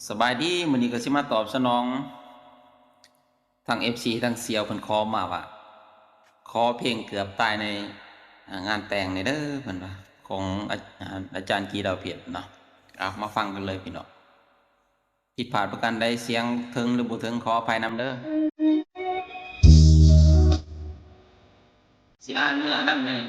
สบายดีมื้อนี้ก็สิมาตอบสนองทาง FC ทางเสี่ยวเพิ่นขอมาว่าขอเพลงเกือบตายในงานแต่งนี่เด้อเพิ่นว่าของอาจารย์กีดาวเพียรเนาะมาฟังกันเลยพี่น้องผิดพลาดประการใดเสียงถึงหรือบ่ถึงขออภัยนำเด้อสิอ่านเนื้อนำเลย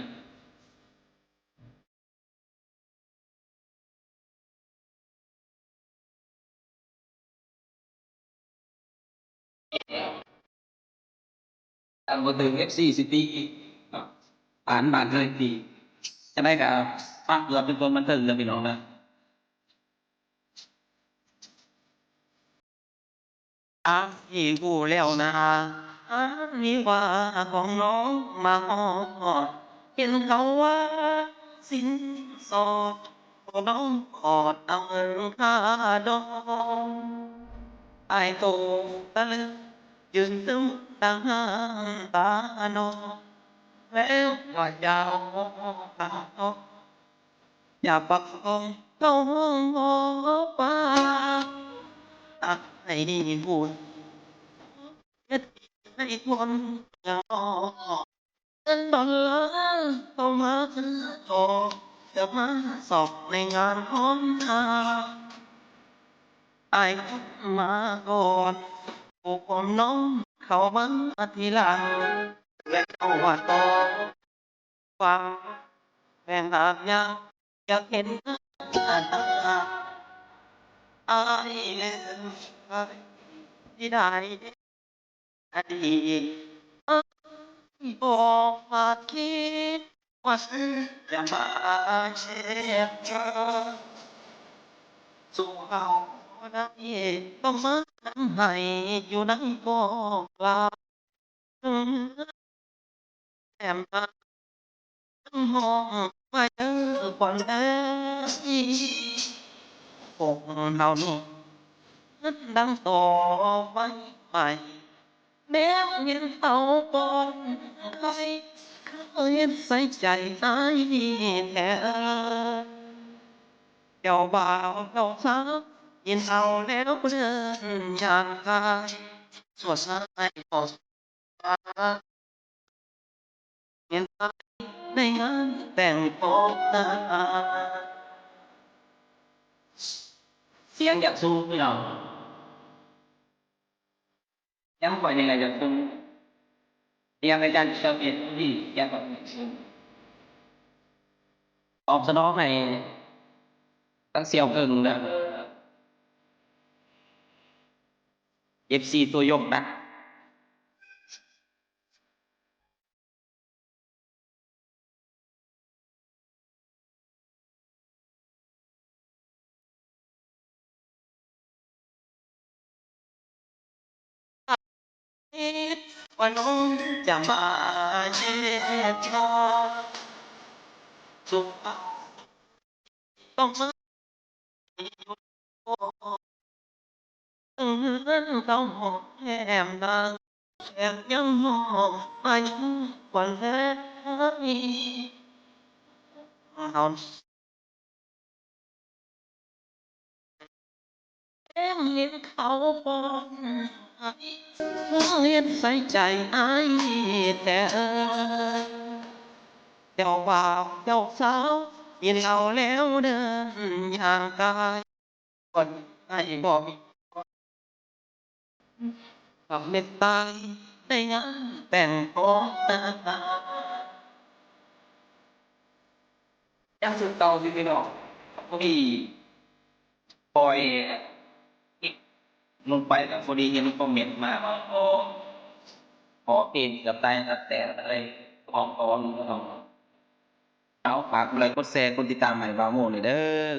ถ้าบ่ถึง FC สิตีอีกเนาะอ่านบ้านเลยดีจะได้ก็ฟังเกือบเป็นคนบันเทิงเด้อพี่น้องนะ พี่รู้แล้วนะมีว่าของน้องมาฮอดเห็นเขาว่าสินสอดของน้องขอดเอาเงินค่าดองไอ้โตตะลึงยืนตึมดังห้างตานองแล้วว่าจะเอาปากออกอย่าปักคองเข้าห้องหอปาตักให้พูด เฮ็ดให้คนเหงาเงินดอลลาร์เข้ามาขอจะมาสอบในงานพร้อมหน้าอายมาก่อนผู้ผมน้องเข้ามาทีหลังและเข้าว่าต่อฟังแบ่งหากอยากเห็นหน้าอายเล่นไปที่ใดอดีต บอกว่าคิดว่าจะมาเช็ดเธอสู่เขาได้ต้องมาทำให้อยู่ในบอกลาแอมมาห้องมาเจอก่อนเลยคงเฮานุ่นดังต่อไว้ใหม่แม้เงินเอาก่อนใครเคยใส่ใจไอ้แท้เจ้าบ่าวเจ้าสาวยินเอาแล้วเดินอย่างกายสวดสายขอฟ้าเงินไปในงานแต่งโป๊ตาเสียงอยากสู้พี่น้องยังปล่อยยังไงจะสู้ยังอาจารย์จะเปลี่ยนที่ยังแบบตอบสนองให้ตั้งเสี่ยวเกิงนะ FC ตัวยกนะว่าน้องจะมาเช็ดชอสุขต้องมาอยู่เงินต้องหอมแก้มดังแอบยังหอมมายังกว่าแล้วเอาแก้มเห็นเขาบอกเห็นใส่ใจไอ้แต่เจ้าบ่าวเจ้าสาวยินเอาแล้วเดินอย่างกายคนไอ้บอกกับเม็ดตายในงานแต่งของตายังสุดเตาสิพี่น้องพี่ปล่อยอีกลงไปแล้วพอดีเห็นคอมเมนต์มาว่าโอ้ขอเพลงกับตายนัดแต่อะไรของเอาฝากอะไรกดแชร์กดติดตามให้บาโมเลยเด้อ